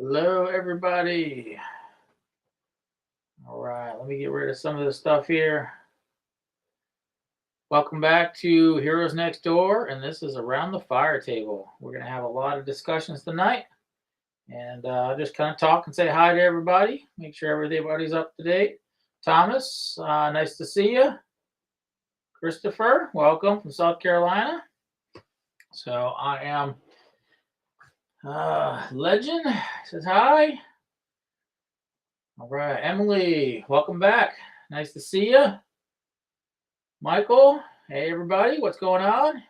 Hello, everybody. All right, let me get rid of some of the stuff here. Welcome back to Heroes Next Door, and this is Around the Fire Table. We're going to have a lot of discussions tonight, and just kind of talk and say hi to everybody. Make sure everybody's up to date. Thomas, nice to see you. Christopher, welcome from South Carolina. So I am Legend says hi. All right, Emily, welcome back. Nice to see you. Michael, hey everybody, what's going on?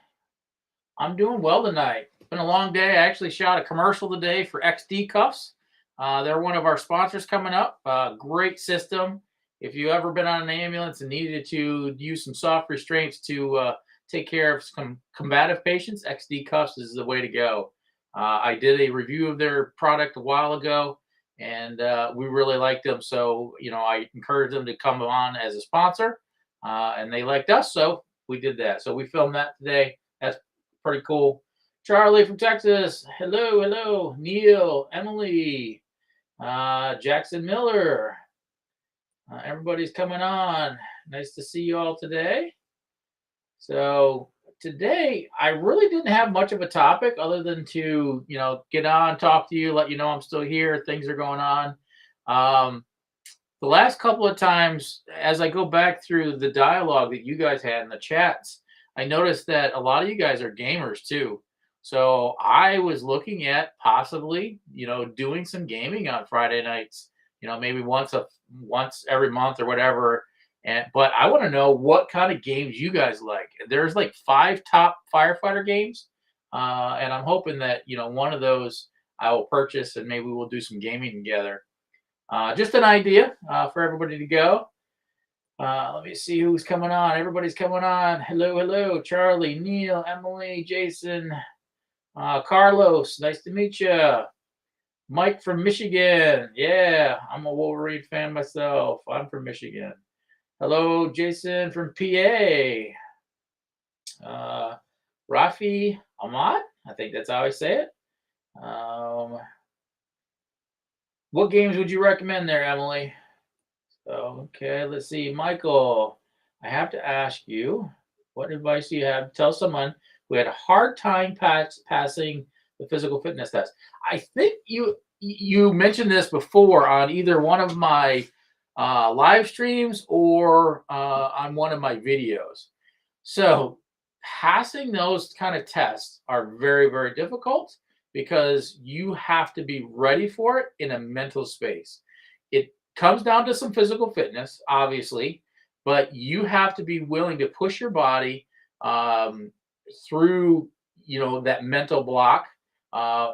I'm doing well tonight. It's been a long day. I actually shot a commercial today for XD Cuffs. They're one of our sponsors coming up. Great system. If you ever been on an ambulance and needed to use some soft restraints to take care of some combative patients, XD Cuffs is the way to go. I did a review of their product a while ago, and we really liked them. So, I encouraged them to come on as a sponsor, and they liked us. So we did that. So we filmed that today. That's pretty cool. Charlie from Texas. Hello, hello. Neil, Emily, Jackson Miller. Everybody's coming on. Nice to see you all today. So today I really didn't have much of a topic other than to, get on, talk to you, let you know I'm still here. Things are going on. Um, the last couple of times, as I go back through the dialogue that you guys had in the chats, I noticed that a lot of you guys are gamers too. So I was looking at possibly, doing some gaming on Friday nights. Maybe once every month or whatever. But I want to know what kind of games you guys like. There's like 5 top firefighter games, and I'm hoping that one of those I will purchase and maybe we'll do some gaming together. Just an idea for everybody to go. Let me see who's coming on. Everybody's coming on. Hello, hello. Charlie, Neil, Emily, Jason, Carlos. Nice to meet you. Mike from Michigan. Yeah, I'm a Wolverine fan myself. I'm from Michigan. Hello, Jason from PA. Rafi Ahmad. I think that's how I say it. What games would you recommend there, Emily? Okay, let's see. Michael, I have to ask you, what advice do you have to tell someone who had a hard time passing the physical fitness test? I think you mentioned this before on either one of my live streams or on one of my videos. So passing those kind of tests are very, very difficult because you have to be ready for it in a mental space. It comes down to some physical fitness, obviously, but you have to be willing to push your body through, that mental block,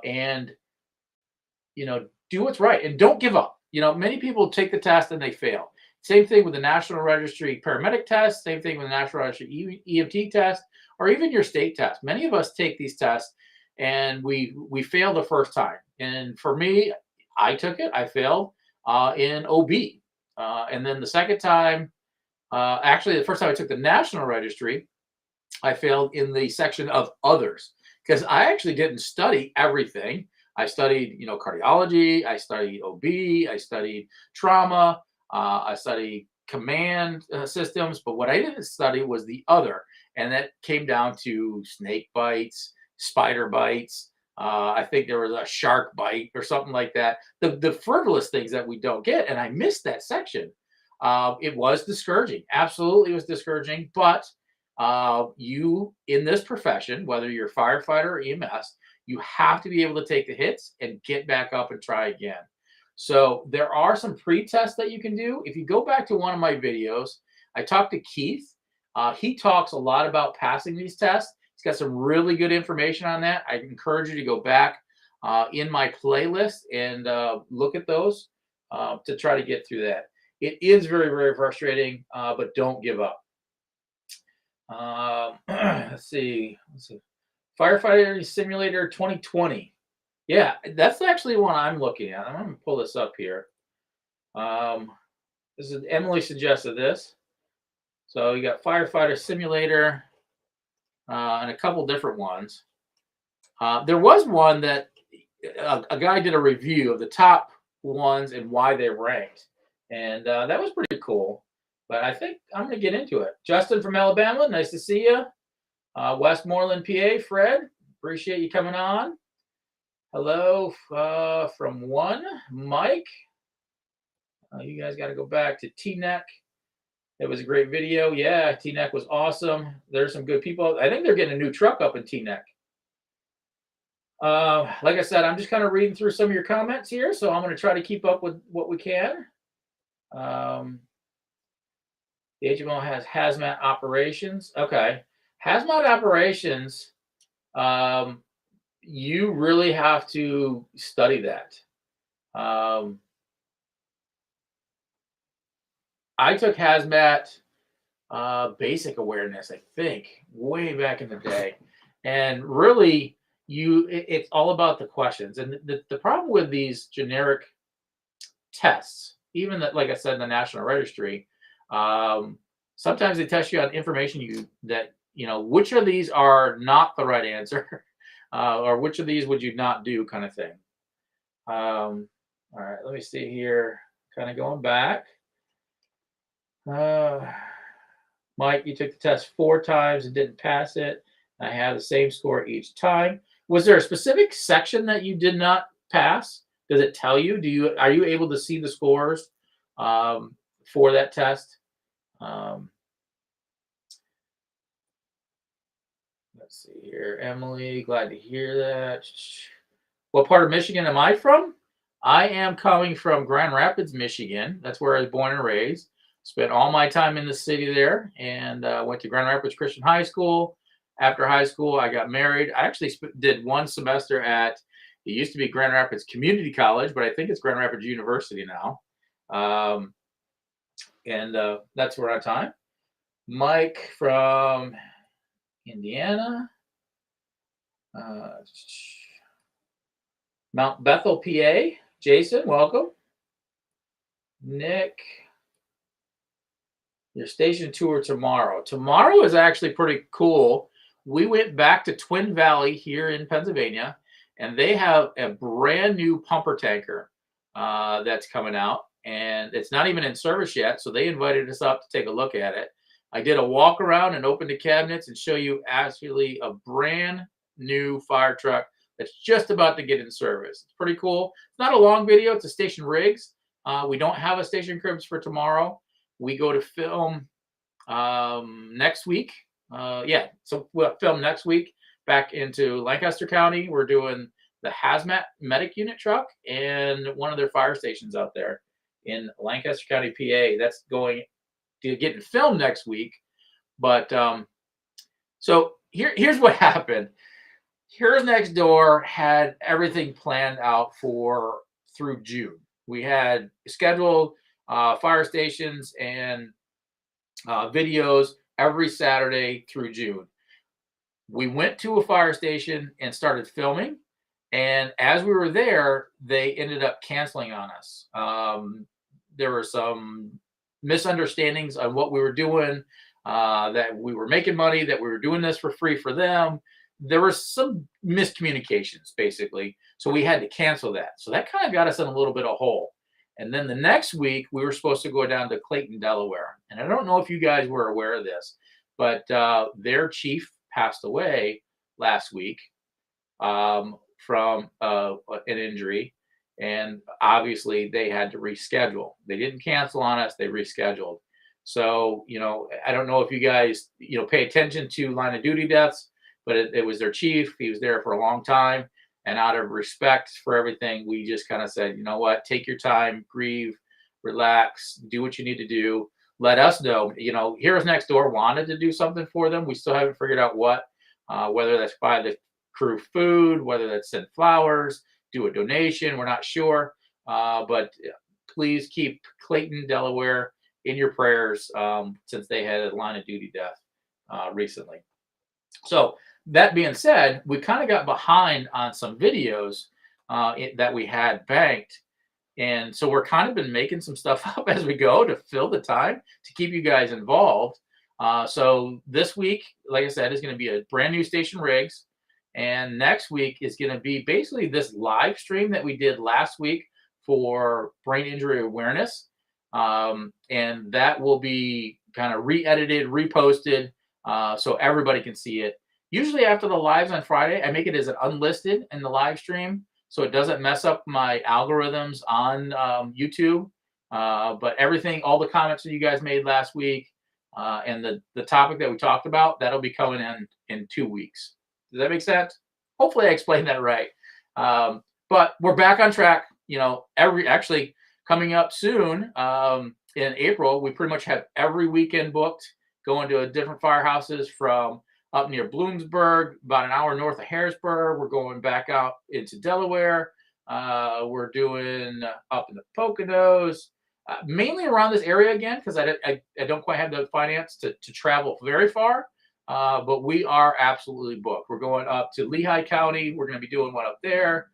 and do what's right and don't give up. Many people take the test and they fail. Same thing with the National Registry paramedic test, same thing with the National Registry EMT test, or even your state test. Many of us take these tests and we fail the first time. And for me, I took it, I failed in OB. And then the second time, actually, the first time I took the National Registry, I failed in the section of others because I actually didn't study everything. I studied, cardiology, I studied OB, I studied trauma, I studied command systems, but what I didn't study was the other. And that came down to snake bites, spider bites. I think there was a shark bite or something like that. The frivolous things that we don't get. And I missed that section. It was discouraging. Absolutely, it was discouraging. But you in this profession, whether you're a firefighter or EMS, you have to be able to take the hits and get back up and try again. So there are some pre-tests that you can do. If you go back to one of my videos, I talked to Keith. He talks a lot about passing these tests. He's got some really good information on that. I encourage you to go back in my playlist and look at those to try to get through that. It is very, very frustrating, but don't give up. Let's see. Firefighter Simulator 2020. Yeah, that's actually one I'm looking at. I'm going to pull this up here. This is Emily suggested this. So you got Firefighter Simulator and a couple different ones. There was one that a guy did a review of the top ones and why they ranked, and that was pretty cool. But I think I'm going to get into it. Justin from Alabama, nice to see you. Westmoreland, PA, Fred, appreciate you coming on. Hello from one, Mike. You guys got to go back to T-Neck. It was a great video. Yeah, T-Neck was awesome. There's some good people. I think they're getting a new truck up in T-Neck. Like I said, I'm just kind of reading through some of your comments here, so I'm going to try to keep up with what we can. The HMO has hazmat operations. Okay. Hazmat operations, you really have to study that. I took hazmat basic awareness, I think, way back in the day. And really, it's all about the questions. And the problem with these generic tests, even that, like I said, in the National Registry, sometimes they test you on information which of these are not the right answer, or which of these would you not do, kind of thing. All right, let me see here. Kind of going back. Mike, you took the test 4 times and didn't pass it. I had the same score each time. Was there a specific section that you did not pass? Does it tell you? Are you able to see the scores for that test? Let's see here. Emily, glad to hear that. What part of Michigan am I from? I am coming from Grand Rapids, Michigan. That's where I was born and raised. Spent all my time in the city there, and went to Grand Rapids Christian High School. After high school, I got married. I actually did 1 semester it used to be Grand Rapids Community College, but I think it's Grand Rapids University now. And that's where I time. Mike from Indiana. Mount Bethel, PA. Jason, welcome. Nick, your station tour tomorrow. Tomorrow is actually pretty cool. We went back to Twin Valley here in Pennsylvania, and they have a brand new pumper tanker that's coming out, and it's not even in service yet. So they invited us up to take a look at it. I did a walk around and opened the cabinets and show you actually a brand new fire truck that's just about to get in service. It's pretty cool. It's not a long video. It's a Station Rigs. We don't have a Station Cribs for tomorrow. We go to film next week. So we'll film next week back into Lancaster County. We're doing the hazmat medic unit truck and one of their fire stations out there in Lancaster County, PA. That's going to get filmed next week. But so here's what happened. Here's Next Door had everything planned out through June. We had scheduled fire stations and videos every Saturday through June. We went to a fire station and started filming. And as we were there, they ended up canceling on us. There were some misunderstandings on what we were doing, that we were making money, that we were doing this for free for them. There were some miscommunications, basically. So we had to cancel that. So that kind of got us in a little bit of a hole. And then the next week, we were supposed to go down to Clayton, Delaware. And I don't know if you guys were aware of this, but their chief passed away last week from an injury. And obviously, they had to reschedule. They didn't cancel on us. They rescheduled. So, I don't know if you guys, pay attention to line of duty deaths, but it was their chief. He was there for a long time. And out of respect for everything, we just kind of said, you know what, take your time, grieve, relax, do what you need to do. Let us know. Heroes Next Door wanted to do something for them. We still haven't figured out what, whether that's buy the crew food, whether that's send flowers, do a donation. We're not sure. But please keep Clayton, Delaware in your prayers, since they had a line of duty death recently. So that being said, we kind of got behind on some videos that we had banked. And so we're kind of been making some stuff up as we go to fill the time to keep you guys involved. So this week, like I said, is going to be a brand new Station Rigs. And next week is going to be basically this live stream that we did last week for brain injury awareness. And that will be kind of re-edited, reposted, so everybody can see it. Usually after the lives on Friday, I make it as an unlisted in the live stream, so it doesn't mess up my algorithms on YouTube. But everything, all the comments that you guys made last week, and the topic that we talked about, that'll be coming in 2 weeks. Does that make sense? Hopefully I explained that right. But we're back on track. Actually coming up soon, in April, we pretty much have every weekend booked, going to different firehouses from up near Bloomsburg, about an hour north of Harrisburg. We're going back out into Delaware. We're doing up in the Poconos, mainly around this area again, because I don't quite have the finance to travel very far. But we are absolutely booked. We're going up to Lehigh County. We're going to be doing one up there.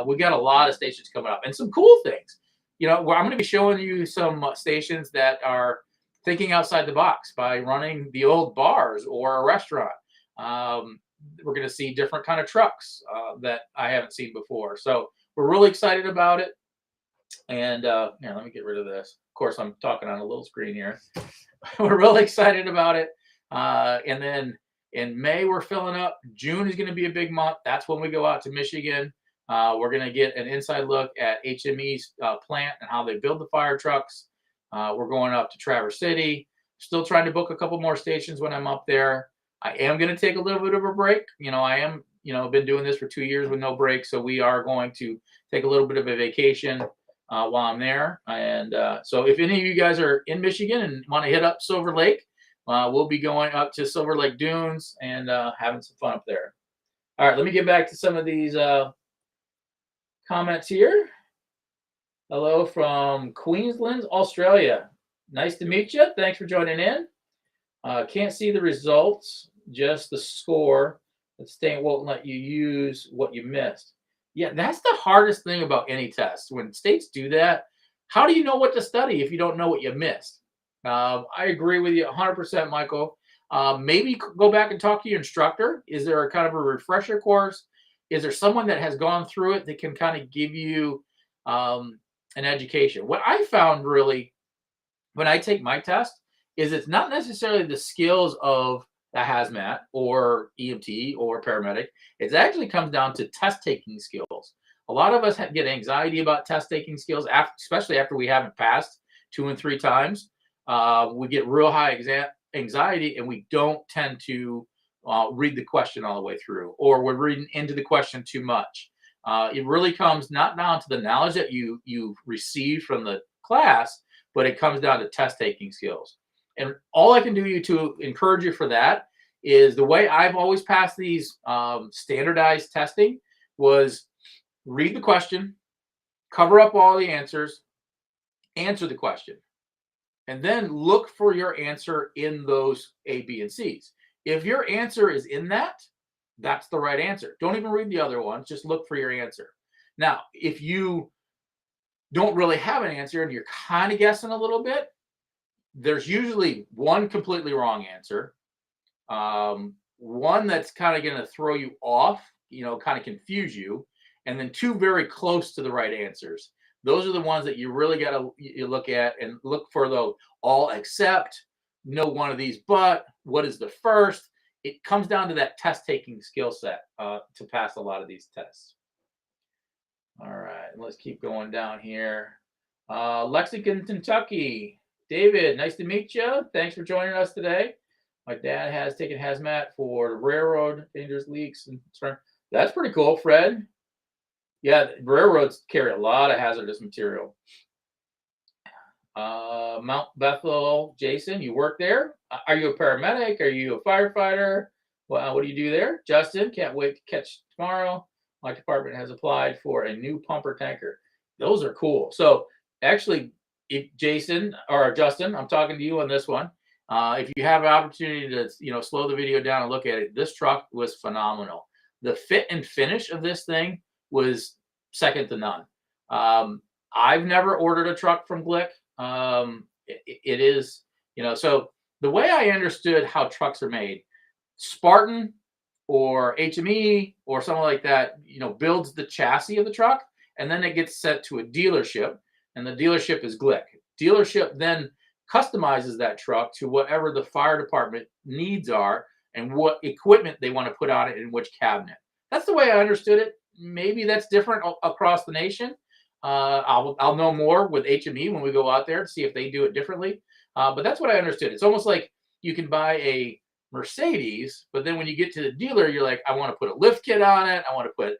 We got a lot of stations coming up and some cool things. I'm going to be showing you some stations that are thinking outside the box by running the old bars or a restaurant. We're going to see different kind of trucks that I haven't seen before. So we're really excited about it. And let me get rid of this. Of course, I'm talking on a little screen here. We're really excited about it. And then in May, we're filling up. June is going to be a big month. That's when we go out to Michigan. We're going to get an inside look at HME's plant and how they build the fire trucks. We're going up to Traverse City. Still trying to book a couple more stations when I'm up there. I am going to take a little bit of a break. I am, been doing this for 2 years with no break. So we are going to take a little bit of a vacation while I'm there. And so if any of you guys are in Michigan and want to hit up Silver Lake, we'll be going up to Silver Lake Dunes and having some fun up there. All right, let me get back to some of these comments here. Hello from Queensland, Australia. Nice to meet you. Thanks for joining in. Can't see the results, just the score. The state won't let you use what you missed. Yeah, that's the hardest thing about any test. When states do that, how do you know what to study if you don't know what you missed? I agree with you 100%, Michael. Maybe go back and talk to your instructor. Is there a kind of a refresher course? Is there someone that has gone through it that can kind of give you an education? What I found really when I take my test is it's not necessarily the skills of a hazmat or EMT or paramedic. It actually comes down to test taking skills. A lot of us get anxiety about test taking skills, especially after we haven't passed 2 and 3 times. We get real high anxiety, and we don't tend to read the question all the way through, or we're reading into the question too much. It really comes not down to the knowledge that you received from the class, but it comes down to test taking skills. And all I can do to encourage you for that is the way I've always passed these standardized testing was read the question, cover up all the answers, answer the question, and then look for your answer in those A, B, and C's. If your answer is in that, that's the right answer. Don't even read the other ones. Just look for your answer. Now, if you don't really have an answer and you're kind of guessing a little bit, there's usually one completely wrong answer, one that's kind of going to throw you off, kind of confuse you, and then 2 very close to the right answers. Those are the ones that you really got to look at and look for the all except, no one of these, but what is the first? It comes down to that test taking skill set to pass a lot of these tests. All right, let's keep going down here. Lexington, Kentucky. David, nice to meet you. Thanks for joining us today. My dad has taken hazmat for the railroad, dangerous leaks. That's pretty cool, Fred. Yeah, railroads carry a lot of hazardous material. Mount Bethel, Jason, you work there? Are you a paramedic? Are you a firefighter? Well, what do you do there? Justin, can't wait to catch tomorrow. My department has applied for a new pumper tanker. Those are cool. So actually, if Jason or Justin, I'm talking to you on this one. If you have an opportunity to, slow the video down and look at it, this truck was phenomenal. The fit and finish of this thing was second to none. I've never ordered a truck from Glick. It is, so the way I understood how trucks are made, Spartan or HME or something like that, builds the chassis of the truck, and then it gets sent to a dealership, and the dealership is Glick. Dealership then customizes that truck to whatever the fire department needs are and what equipment they want to put on it in which cabinet. That's the way I understood it. Maybe that's different across the nation. I'll know more with HME when we go out there to see if they do it differently. But that's what I understood. It's almost like you can buy a Mercedes, but then when you get to the dealer, you're like, I want to put a lift kit on it. I want to put,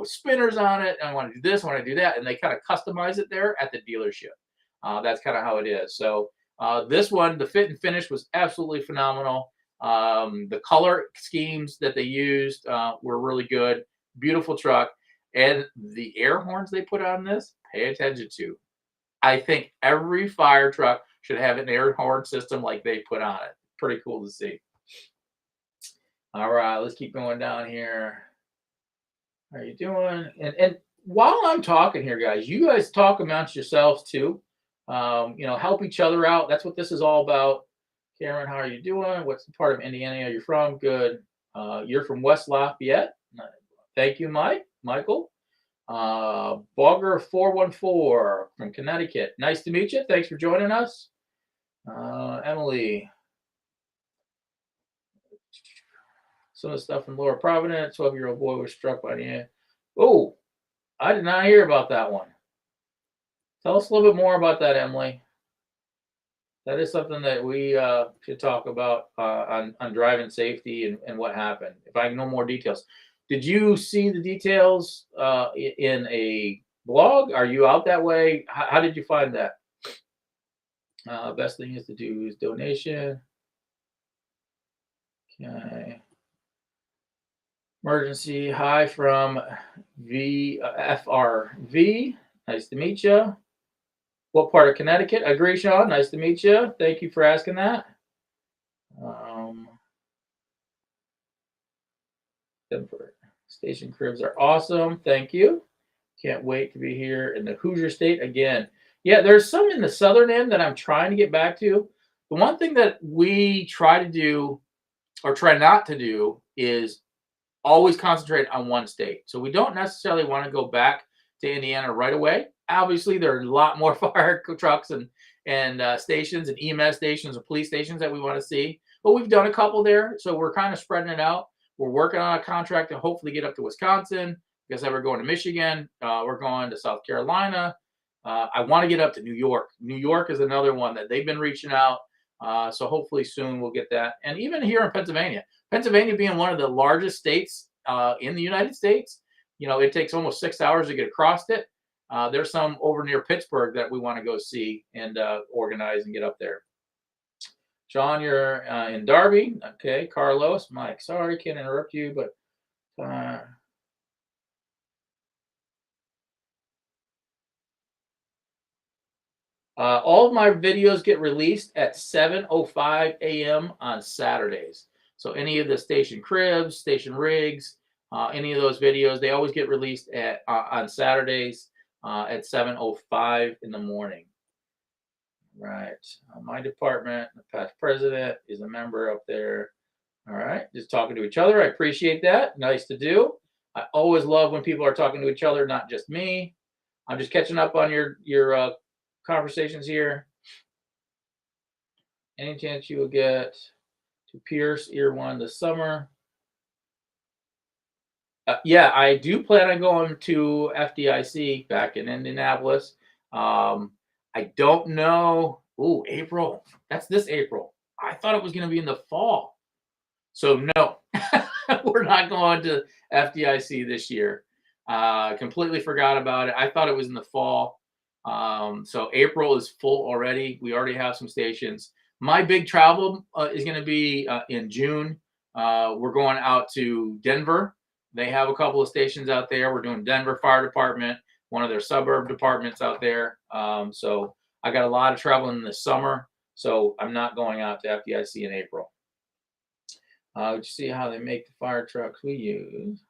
spinners on it. I want to do this. I want to do that. And they kind of customize it there at the dealership. That's kind of how it is. So this one, the fit and finish was absolutely phenomenal. The color schemes that they used were really good. Beautiful truck. And the air horns they put on this, pay attention to. I think every fire truck should have an air horn system like they put on it. Pretty cool to see. All right, let's keep going down here. How are you doing? And while I'm talking here, guys, you guys talk amongst yourselves too. Help each other out. That's what this is all about. Cameron, how are you doing? What's the part of Indiana are you from? Good. You're from West Lafayette. Thank you, Michael. Bogger 414 from Connecticut. Nice to meet you. Thanks for joining us. Emily. Some of the stuff from Lower Providence. 12-year-old boy was struck by the end. Oh, I did not hear about that one. Tell us a little bit more about that, Emily. That is something that we should talk about on driving safety and what happened. If I know more details. Did you see the details in a blog? Are you out that way? How did you find that? Best thing is to do is donation. Okay. Emergency. Hi from FRV. Nice to meet you. What part of Connecticut? I agree, Sean. Nice to meet you. Thank you for asking that. Denver. Station cribs are awesome. Thank you. Can't wait to be here in the Hoosier State again. Yeah, there's some in the southern end that I'm trying to get back to. The one thing that we try to do or try not to do is always concentrate on one state. So we don't necessarily want to go back to Indiana right away. Obviously, there are a lot more fire trucks and stations and EMS stations and police stations that we want to see. But we've done a couple there, so we're kind of spreading it out. We're working on a contract to hopefully get up to Wisconsin. Like I said, we're going to Michigan. We're going to South Carolina. I want to get up to New York. New York is another one that they've been reaching out. So hopefully soon we'll get that. And even here in Pennsylvania, Pennsylvania being one of the largest states in the United States, it takes almost 6 hours to get across it. There's some over near Pittsburgh that we want to go see and organize and get up there. John, you're in Darby. Okay. Carlos, Mike, sorry, can't interrupt you, but all of my videos get released at 7:05 a.m. on Saturdays. So any of the station cribs, station rigs, any of those videos, they always get released on Saturdays at 7:05 in the morning. Right. My department, the past president is a member up there. All right. Just talking to each other. I appreciate that. Nice to do. I always love when people are talking to each other, not just me. I'm just catching up on your conversations here. Any chance you will get to Pierce Ear 1 this summer? Yeah, I do plan on going to FDIC back in Indianapolis. I don't know. Ooh, April. That's this April. I thought it was going to be in the fall. So no, we're not going to FDIC this year. Completely forgot about it. I thought it was in the fall. So April is full already. We already have some stations. My big travel is going to be in June. We're going out to Denver. They have a couple of stations out there. We're doing Denver Fire Department, one of their suburb departments out there. So I got a lot of travel in the summer. So I'm not going out to FDIC in April. You see how they make the fire trucks we use.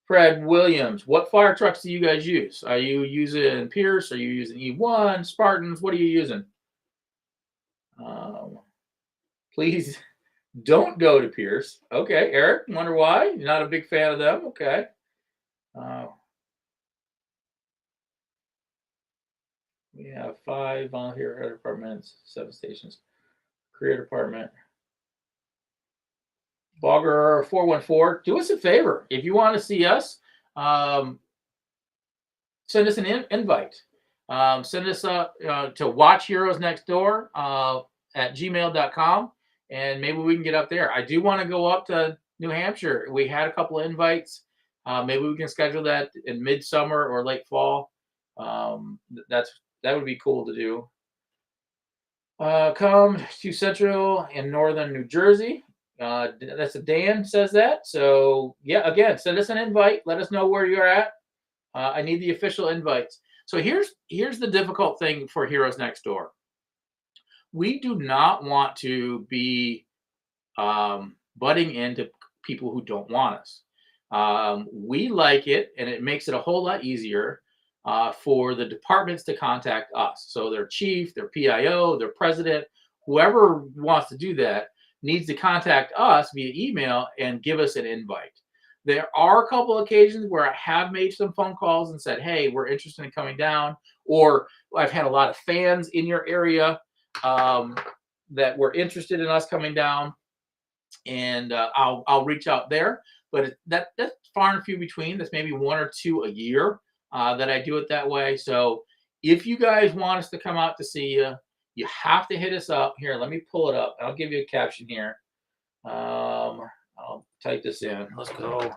Fred Williams, what fire trucks do you guys use? Are you using Pierce? Are you using E1, Spartans? What are you using? Please Don't go to Pierce. Okay, Eric, wonder why? You're not a big fan of them? Okay. Uh, we have 5 volunteer departments, 7 stations. Career department. Bogger 414. Do us a favor. If you want to see us, um, send us an invite. Send us to Watch Heroes Next Door at gmail.com, and maybe we can get up there. I do want to go up to New Hampshire. We had a couple of invites. Maybe we can schedule that in midsummer or late fall. That would be cool to do. Come to Central and Northern New Jersey. That's a Dan says that. So yeah, again, send us an invite. Let us know where you're at. I need the official invites. So here's the difficult thing for Heroes Next Door. We do not want to be butting into people who don't want us. We like it, and it makes it a whole lot easier for the departments to contact us. So their chief, their PIO, their president, whoever wants to do that needs to contact us via email and give us an invite. There are a couple of occasions where I have made some phone calls and said, hey, we're interested in coming down, or I've had a lot of fans in your area that were interested in us coming down, and I'll reach out there. But that's far and few between. That's maybe 1 or 2 a year that I do it that way. So if you guys want us to come out to see you, you have to hit us up. Here, let me pull it up. I'll give you a caption here. I'll type this in. Let's go.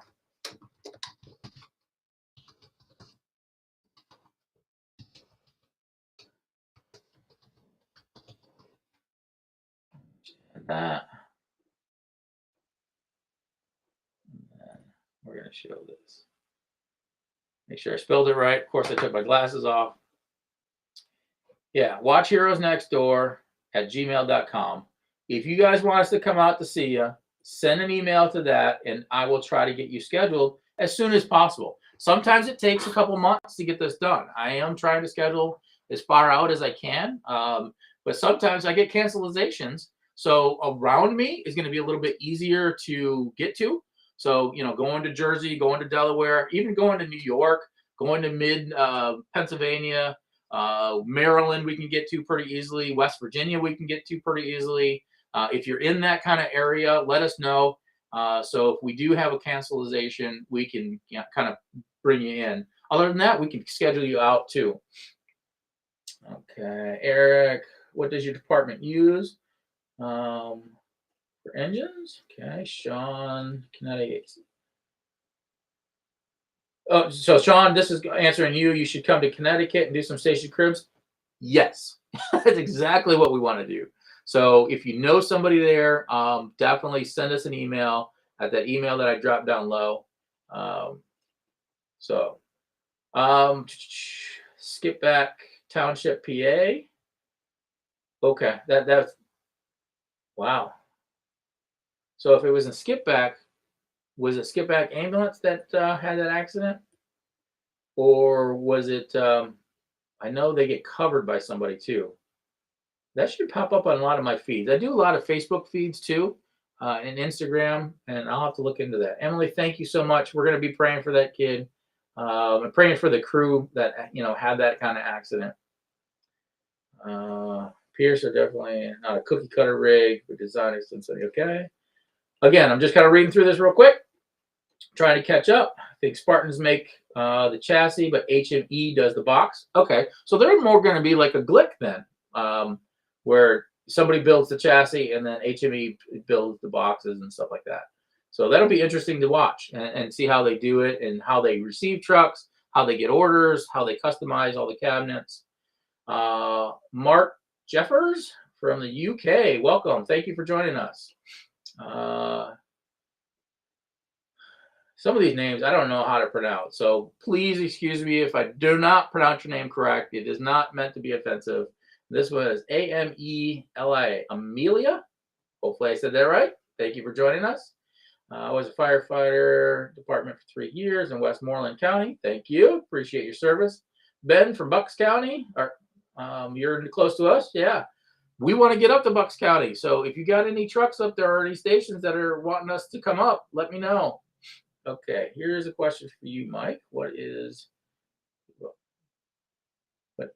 That. We're going to show this. Make sure I spelled it right. Of course, I took my glasses off. Yeah, Watch Heroes Next Door at gmail.com. If you guys want us to come out to see you, send an email to that, and I will try to get you scheduled as soon as possible. Sometimes it takes a couple months to get this done. I am trying to schedule as far out as I can, but sometimes I get cancelizations. So around me is going to be a little bit easier to get to. So, going to Jersey, going to Delaware, even going to New York, going to mid Pennsylvania, Maryland, we can get to pretty easily. West Virginia, we can get to pretty easily. If you're in that kind of area, let us know. So if we do have a cancellation, we can kind of bring you in. Other than that, we can schedule you out too. Okay, Eric, what does your department use for engines? Okay, Sean, Connecticut. Oh, so Sean, this is answering you. You should come to Connecticut and do some station cribs. Yes, that's exactly what we want to do. So if you know somebody there, definitely send us an email at that email that I dropped down low. Skip back Township, PA. Okay, that's wow. So if it was in Skip back, was it Skip back ambulance that had that accident, or was it? I know they get covered by somebody too. That should pop up on a lot of my feeds. I do a lot of Facebook feeds too, and Instagram, and I'll have to look into that. Emily, thank you so much. We're going to be praying for that kid, and praying for the crew that had that kind of accident. Pierce are definitely not a cookie cutter rig, but design extensively. Okay. Again, I'm just kind of reading through this real quick, trying to catch up. I think Spartans make the chassis, but HME does the box. Okay, so they're more going to be like a Glick then, where somebody builds the chassis and then HME builds the boxes and stuff like that. So that'll be interesting to watch and see how they do it and how they receive trucks, how they get orders, how they customize all the cabinets. Mark Jeffers from the UK, welcome. Thank you for joining us. Some of these names I don't know how to pronounce, so please excuse me if I do not pronounce your name correct. It is not meant to be offensive. This was Amelia. Amelia? Hopefully I said that right. Thank you for joining us. I was a firefighter department for 3 years in Westmoreland County. Thank you. Appreciate your service. Ben from Bucks County. You're close to us. Yeah. we want to get up to Bucks County. So if you got any trucks up there or any stations that are wanting us to come up, let me know. Okay, here's a question for you, Mike. What is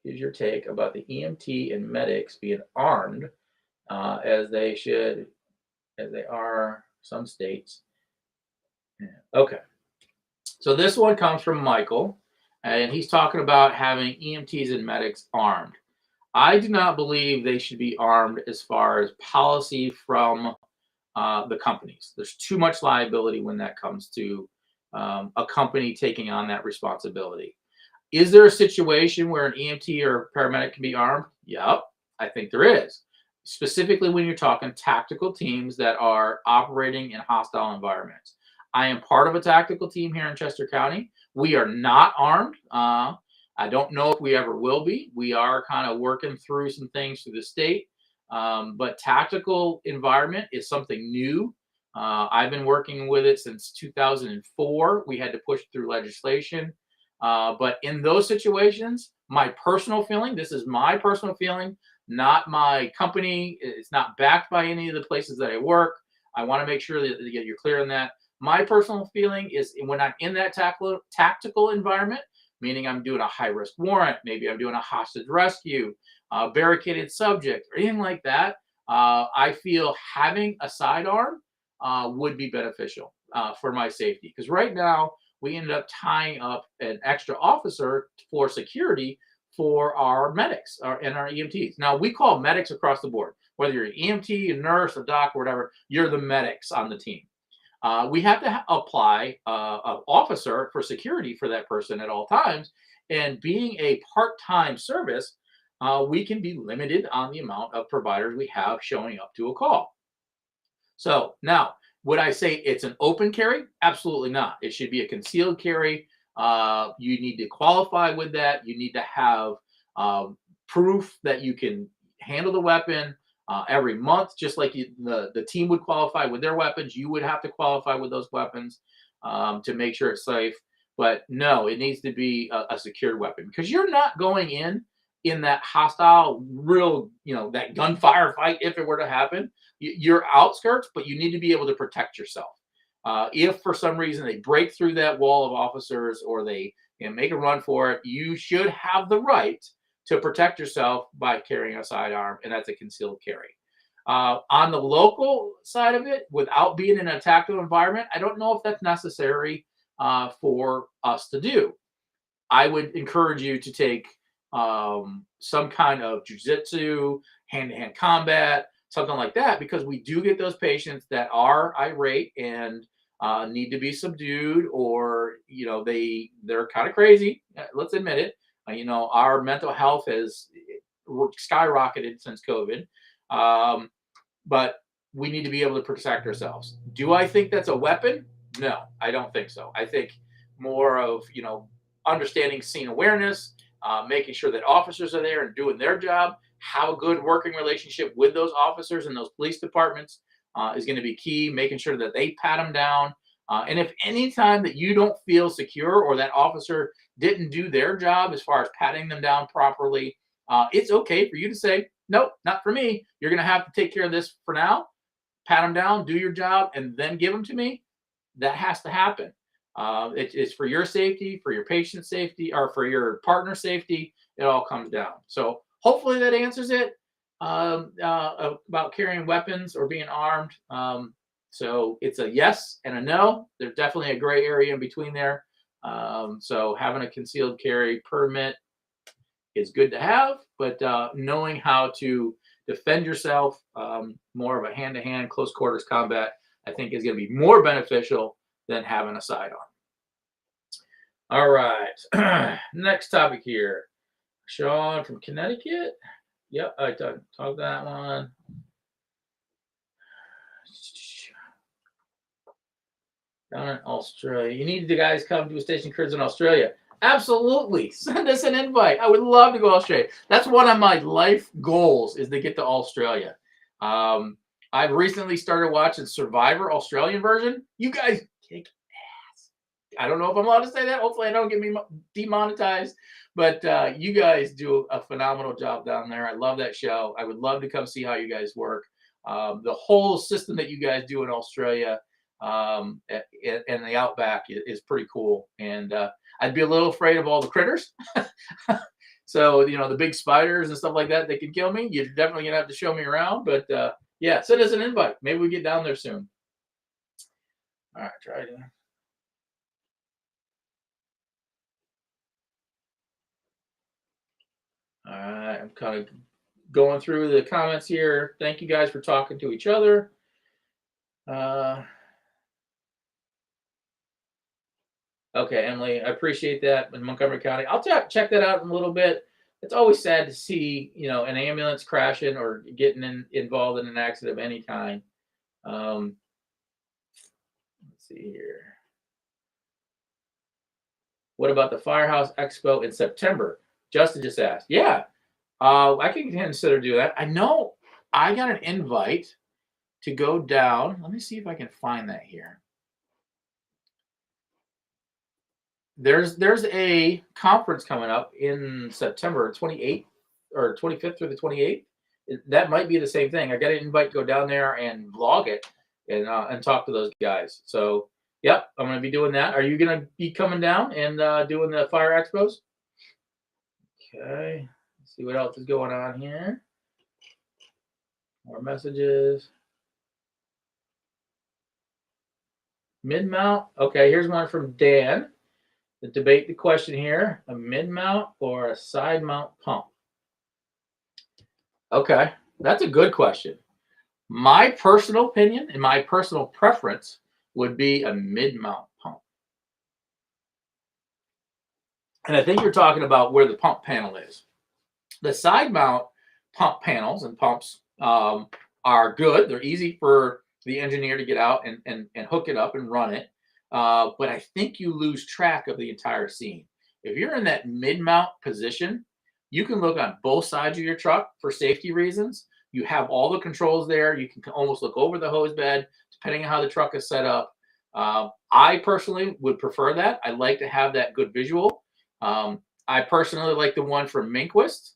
your take about the EMT and medics being armed as they are some states? Yeah. Okay, so this one comes from Michael, and he's talking about having EMTs and medics armed. I do not believe they should be armed as far as policy from the companies. There's too much liability when that comes to a company taking on that responsibility. Is there a situation where an EMT or paramedic can be armed? Yep, I think there is. Specifically when you're talking tactical teams that are operating in hostile environments. I am part of a tactical team here in Chester County. We are not armed. I don't know if we ever will be. We are kind of working through some things through the state. But tactical environment is something new. I've been working with it since 2004. We had to push through legislation. But in those situations, my personal feeling, this is my personal feeling, not my company. It's not backed by any of the places that I work. I want to make sure that you're clear on that. My personal feeling is when I'm in that tactical environment, meaning I'm doing a high-risk warrant, maybe I'm doing a hostage rescue, barricaded subject, or anything like that, I feel having a sidearm would be beneficial for my safety. Because right now, we ended up tying up an extra officer for security for our medics and our EMTs. Now, we call medics across the board. Whether you're an EMT, a nurse, a doc, or whatever, you're the medics on the team. We have to apply an officer for security for that person at all times. And being a part-time service, we can be limited on the amount of providers we have showing up to a call. So now, would I say it's an open carry? Absolutely not. It should be a concealed carry. You need to qualify with that. You need to have proof that you can handle the weapon every month, just like the team would qualify with their weapons. You would have to qualify with those weapons to make sure it's safe. But no, it needs to be a secured weapon because you're not going in that hostile, real, that gunfire fight if it were to happen. You're outskirts, but you need to be able to protect yourself. If for some reason they break through that wall of officers or they make a run for it, you should have the right to protect yourself by carrying a sidearm, and that's a concealed carry. On the local side of it, without being in a tactical environment, I don't know if that's necessary for us to do. I would encourage you to take some kind of jujitsu, hand-to-hand combat, something like that, because we do get those patients that are irate and need to be subdued, or they're kind of crazy. Let's admit it. Our mental health has skyrocketed since COVID, but we need to be able to protect ourselves. Do I think that's a weapon? No, I don't think so. I think more of understanding scene awareness, making sure that officers are there and doing their job, have a good working relationship with those officers and those police departments is going to be key. Making sure that they pat them down. And if any time that you don't feel secure or that officer didn't do their job as far as patting them down properly, it's okay for you to say, nope, not for me. You're going to have to take care of this for now. Pat them down, do your job, and then give them to me. That has to happen. It's for your safety, for your patient's safety, or for your partner's safety. It all comes down. So hopefully that answers it about carrying weapons or being armed. So it's a yes and a no. There's definitely a gray area in between there. So having a concealed carry permit is good to have, but knowing how to defend yourself, more of a hand-to-hand, close quarters combat, I think is going to be more beneficial than having a sidearm. All right, next topic here. Sean from Connecticut. Yep, I talked that one. Down in Australia. You need the guys come to a station cruise in Australia. Absolutely. Send us an invite. I would love to go to Australia. That's one of my life goals is to get to Australia. I've recently started watching Survivor Australian version. You guys kick ass. I don't know if I'm allowed to say that. Hopefully, I don't get me demonetized. But you guys do a phenomenal job down there. I love that show. I would love to come see how you guys work. The whole system that you guys do in Australia and the outback is pretty cool. And I'd be a little afraid of all the critters. So, the big spiders and stuff like that, they can kill me. You're definitely going to have to show me around. But yeah, send us an invite. Maybe we get down there soon. All right, try it. All right, I'm kind of going through the comments here. Thank you guys for talking to each other. Okay, Emily, I appreciate that in Montgomery County. I'll check that out in a little bit. It's always sad to see, an ambulance crashing or getting involved in an accident of any kind. Let's see here. What about the Firehouse Expo in September? Justin just asked. Yeah, I can consider doing that. I know I got an invite to go down. Let me see if I can find that here. There's a conference coming up in September 28th or 25th through the 28th. That might be the same thing. I got an invite to go down there and vlog it and talk to those guys. So, yep, I'm going to be doing that. Are you going to be coming down and doing the fire expos? Okay. Let's see what else is going on here. More messages. Mid-mount. Okay, here's one from Dan. Debate the question here: a mid-mount or a side-mount pump? Okay, that's a good question. My personal opinion and my personal preference would be a mid-mount pump. And I think you're talking about where the pump panel is. The side-mount pump panels and pumps are good. They're easy for the engineer to get out and hook it up and run it. But I think you lose track of the entire scene. If you're in that mid-mount position, you can look on both sides of your truck for safety reasons. You have all the controls there. You can almost look over the hose bed, depending on how the truck is set up. I personally would prefer that. I like to have that good visual. I personally like the one from Minquist.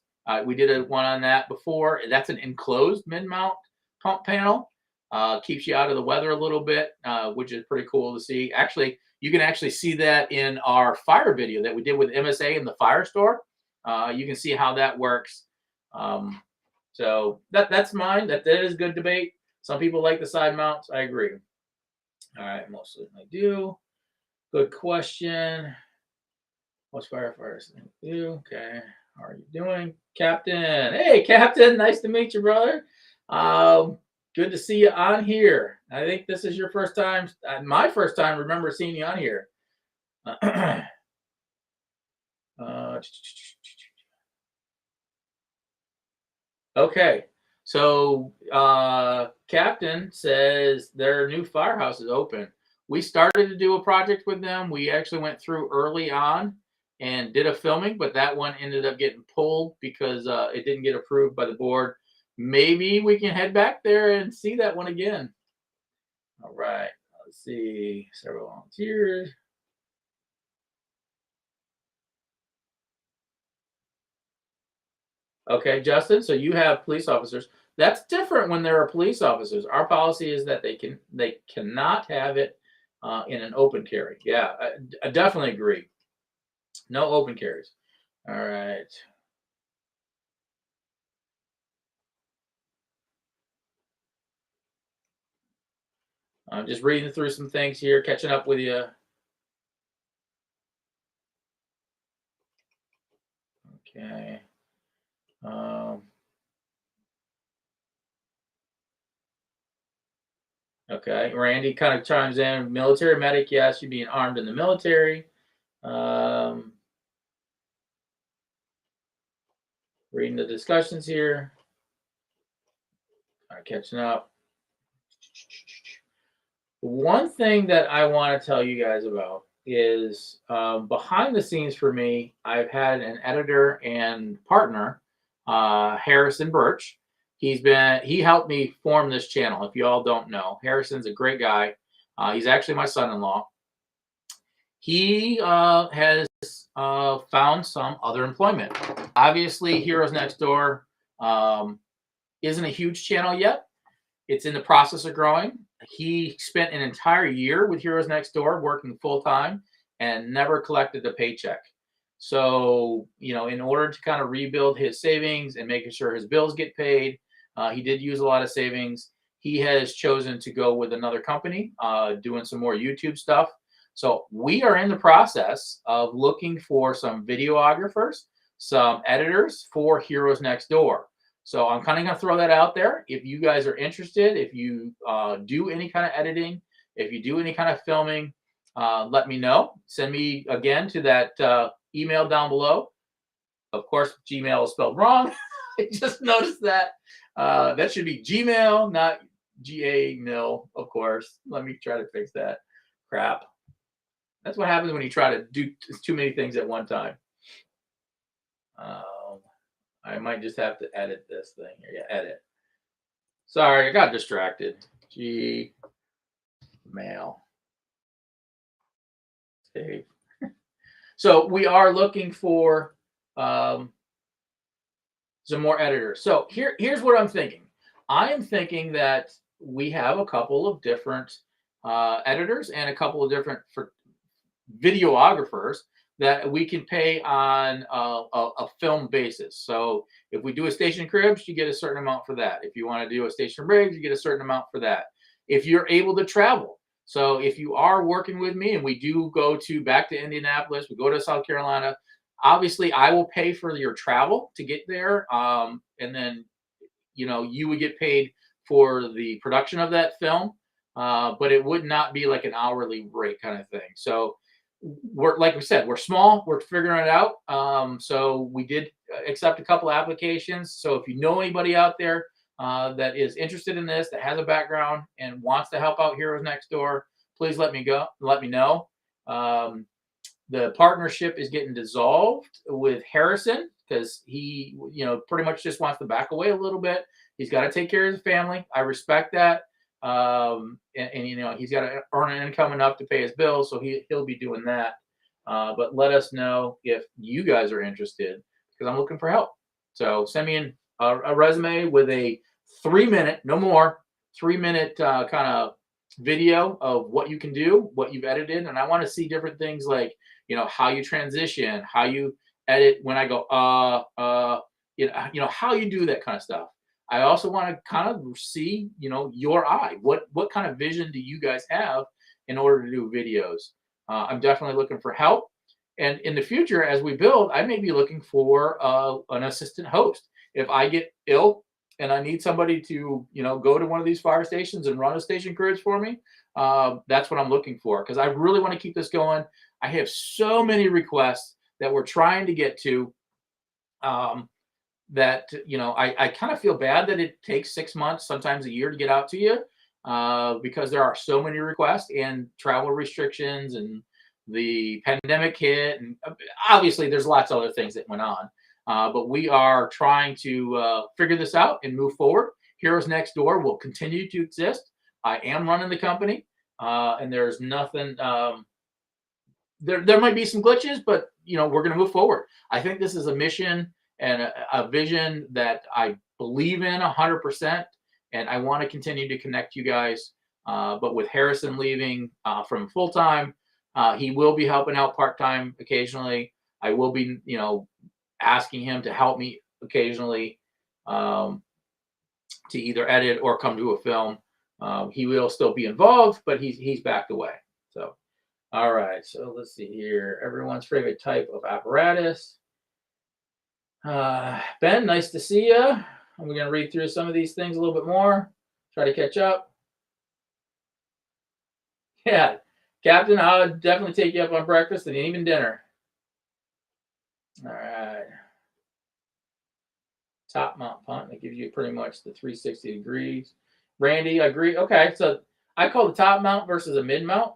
We did one on that before. That's an enclosed mid-mount pump panel. Keeps you out of the weather a little bit, which is pretty cool to see. Actually, you can actually see that in our fire video that we did with MSA in the fire store. You can see how that works. So that's mine. That is good debate. Some people like the side mounts. I agree. All right, mostly I do. Good question. Most firefighters do. Okay. How are you doing, Captain? Hey, Captain. Nice to meet you, brother. Good to see you on here. I think this is your first time. My first time. Remember seeing you on here. Okay. So Captain says their new firehouse is open. We started to do a project with them. We actually went through early on and did a filming, but that one ended up getting pulled because it didn't get approved by the board. Maybe we can head back there and see that one again. All right. Let's see. Several volunteers. Okay, Justin. So you have police officers. That's different when there are police officers. Our policy is that they cannot have it in an open carry. Yeah, I definitely agree. No open carries. All right. I'm just reading through some things here, catching up with you. Okay. Okay. Randy kind of chimes in. Military medic, yes, you're being armed in the military. Reading the discussions here. Catching up. One thing that I want to tell you guys about is behind the scenes for me, I've had an editor and partner, Harrison Birch. He helped me form this channel. If you all don't know, Harrison's a great guy. He's actually my son-in-law. he has found some other employment. Obviously, Heroes Next Door um, isn't a huge channel yet. It's in the process of growing. He spent an entire year with Heroes Next Door working full time and never collected a paycheck. So, in order to kind of rebuild his savings and making sure his bills get paid, he did use a lot of savings. He has chosen to go with another company, doing some more YouTube stuff. So, we are in the process of looking for some videographers, some editors for Heroes Next Door. So I'm kind of going to throw that out there. If you guys are interested, if you do any kind of editing, if you do any kind of filming, let me know. Send me again to that email down below. Of course, Gmail is spelled wrong. I just noticed that. That should be Gmail, not Gmail, of course. Let me try to fix that. Crap. That's what happens when you try to do too many things at one time. I might just have to edit this thing here. Yeah, edit. Sorry, I got distracted. Gmail. Save. So we are looking for some more editors. So here's what I'm thinking. I am thinking that we have a couple of different editors and a couple of different videographers that we can pay on a film basis. So if we do a station cribs, you get a certain amount for that. If you want to do a station rigs, you get a certain amount for that. If you're able to travel, so if you are working with me and we do go back to Indianapolis, we go to South Carolina, obviously I will pay for your travel to get there, and then you would get paid for the production of that film, but it would not be like an hourly rate kind of thing. So we're, like we said, we're small, we're figuring it out. So we did accept a couple applications. So if you know anybody out there that is interested in this, that has a background and wants to help out Heroes Next Door, please let me know. The partnership is getting dissolved with Harrison because he, pretty much just wants to back away a little bit. He's got to take care of his family. I respect that. And he's got to earn an income enough to pay his bills, so he'll be doing that. But let us know if you guys are interested because I'm looking for help. So send me in a resume with a 3-minute, no more, 3-minute kind of video of what you can do, what you've edited, and I want to see different things like how you transition, how you edit when I go how you do that kind of stuff. I also want to kind of see, your eye. What kind of vision do you guys have in order to do videos? I'm definitely looking for help. And in the future, as we build, I may be looking for an assistant host. If I get ill and I need somebody to, go to one of these fire stations and run a station cruise for me, that's what I'm looking for because I really want to keep this going. I have so many requests that we're trying to get to. That I kind of feel bad that it takes 6 months, sometimes a year to get out to you, because there are so many requests and travel restrictions and the pandemic hit, and obviously there's lots of other things that went on. But we are trying to figure this out and move forward. Heroes Next Door will continue to exist. I am running the company, and there's nothing. There might be some glitches, but we're going to move forward. I think this is a mission and a vision that I believe in 100%, and I want to continue to connect you guys. But with Harrison leaving from full time, he will be helping out part time occasionally. I will be, asking him to help me occasionally to either edit or come to a film. He will still be involved, but he's backed away. So, all right. So let's see here. Everyone's favorite type of apparatus. Ben, nice to see you. I'm going to read through some of these things a little bit more, try to catch up. Yeah, Captain, I'll definitely take you up on breakfast and even dinner. All right. Top mount punt, that gives you pretty much the 360 degrees. Randy, I agree. Okay, so I call the top mount versus a mid mount.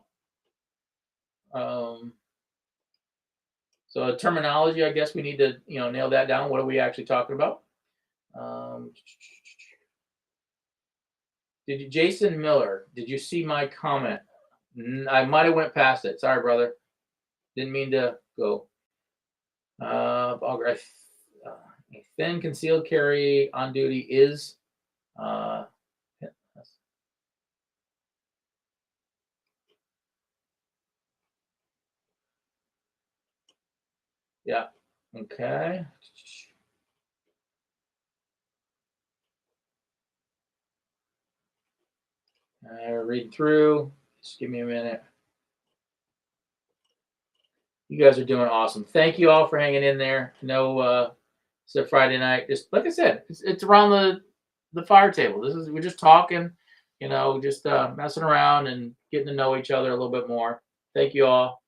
So terminology, I guess we need to, nail that down. What are we actually talking about? Jason Miller, did you see my comment? I might have went past it. Sorry, brother. Didn't mean to go. Auger, a thin concealed carry on duty is. Uh, yeah. Okay. Read through. Just give me a minute. You guys are doing awesome. Thank you all for hanging in there. It's a Friday night. Just like I said, it's around the fire table. We're just talking, just messing around and getting to know each other a little bit more. Thank you all.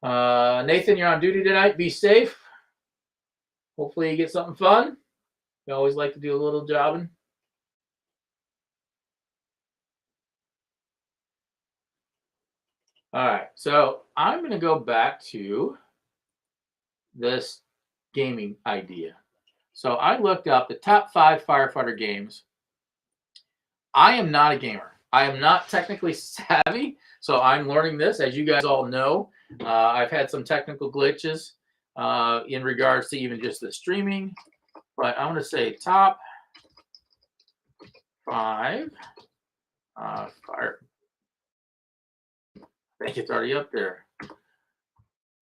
Nathan, you're on duty tonight. Be safe. Hopefully you get something fun. We always like to do a little jobbing. All right, so I'm going to go back to this gaming idea. So I looked up the top 5 firefighter games. I am not a gamer. I am not technically savvy, so I'm learning this. As you guys all know, I've had some technical glitches in regards to even just the streaming. But I'm going to say top 5 fire. I think it's already up there.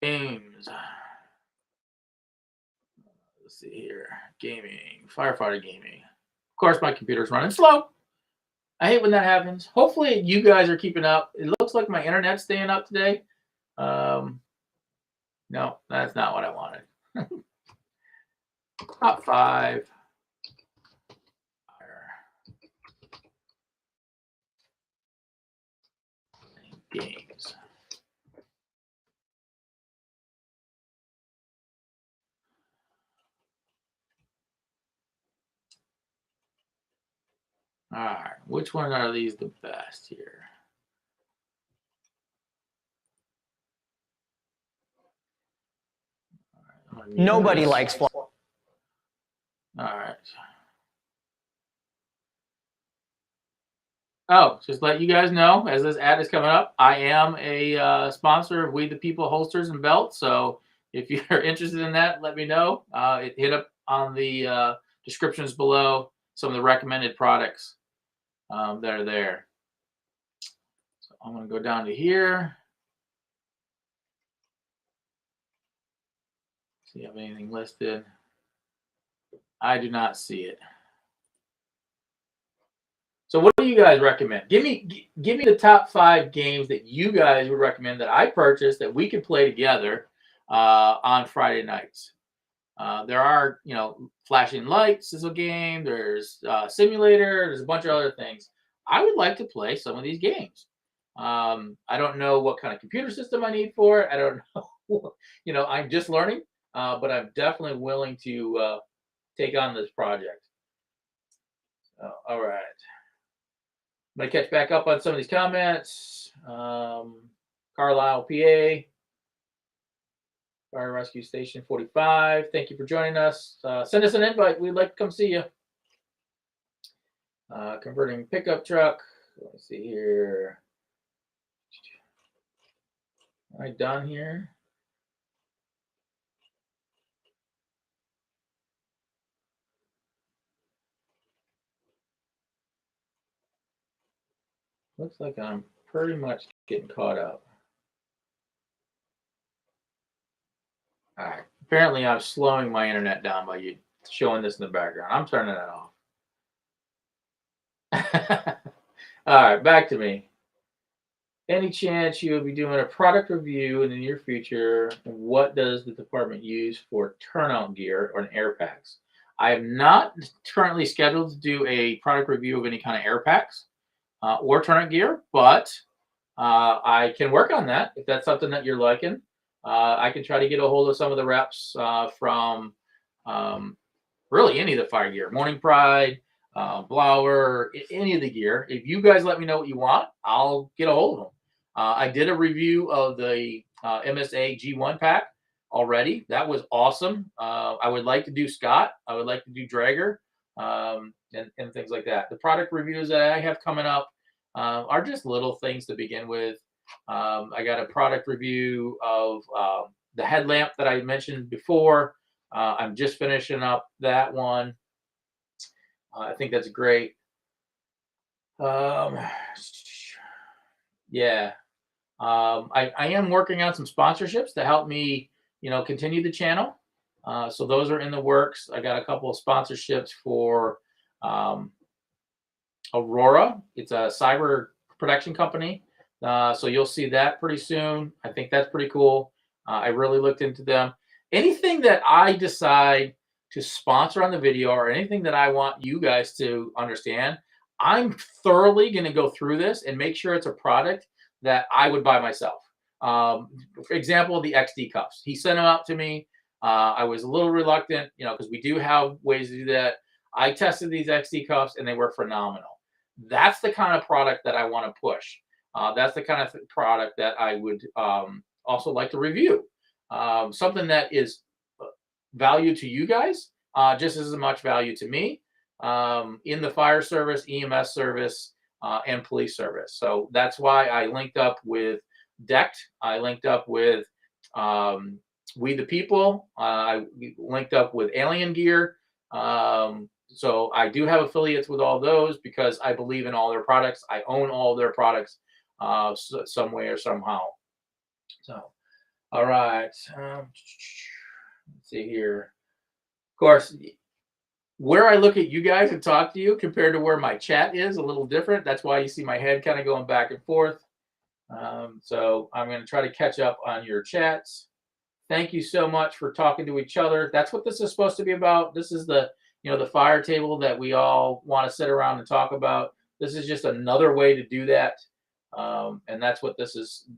Games. Let's see here. Gaming. Firefighter gaming. Of course, my computer's running slow. I hate when that happens. Hopefully, you guys are keeping up. It looks like my internet's staying up today. No, that's not what I wanted. Top 5 games. All right, which one are these the best here? Nobody likes fly. All right. Oh, just let you guys know, as this ad is coming up, I am a sponsor of We the People holsters and belts. So if you're interested in that, let me know. Hit up on the descriptions below some of the recommended products that are there. So I'm going to go down to here. See if I have anything listed. I do not see it. So what do you guys recommend? Give me the top 5 games that you guys would recommend that I purchased that we could play together on Friday nights. There are, Flashing Lights is a game. There's Simulator. There's a bunch of other things. I would like to play some of these games. I don't know what kind of computer system I need for it. I don't know. I'm just learning, but I'm definitely willing to take on this project. All right. I'm going to catch back up on some of these comments. Carlisle, PA. Fire Rescue Station 45. Thank you for joining us. Send us an invite. We'd like to come see you. Converting pickup truck. Let's see here. Am I done here? Looks like I'm pretty much getting caught up. All right. Apparently, I'm slowing my internet down by you showing this in the background. I'm turning that off. All right, back to me. Any chance you will be doing a product review in the near future? What does the department use for turnout gear or air packs? I am not currently scheduled to do a product review of any kind of air packs or turnout gear, but I can work on that if that's something that you're liking. I can try to get a hold of some of the reps from really any of the fire gear, Morning Pride, Blower, any of the gear. If you guys let me know what you want, I'll get a hold of them. I did a review of the MSA G1 pack already. That was awesome. I would like to do Scott. I would like to do Drager and things like that. The product reviews that I have coming up are just little things to begin with. I got a product review of the headlamp that I mentioned before. I'm just finishing up that one. I think that's great. Um, yeah. I am working on some sponsorships to help me, continue the channel. So those are in the works. I got a couple of sponsorships for um, Aurora. It's a cyber protection company. So you'll see that pretty soon. I think that's pretty cool. I really looked into them. Anything that I decide to sponsor on the video or anything that I want you guys to understand, I'm thoroughly going to go through this and make sure it's a product that I would buy myself. For example, the XD cuffs. He sent them out to me. I was a little reluctant, because we do have ways to do that. I tested these XD cuffs and they were phenomenal. That's the kind of product that I want to push. That's the kind of product that I would also like to review. Something that is value to you guys, just as much value to me in the fire service, EMS service, and police service. So that's why I linked up with DECT. I linked up with We the People. I linked up with Alien Gear. So I do have affiliates with all those because I believe in all their products. I own all their products some way or somehow. So, all right. Let's see here. Of course, where I look at you guys and talk to you compared to where my chat is a little different. That's why you see my head kind of going back and forth. So I'm going to try to catch up on your chats. Thank you so much for talking to each other. That's what this is supposed to be about. This is the fire table that we all want to sit around and talk about. This is just another way to do that. And that's what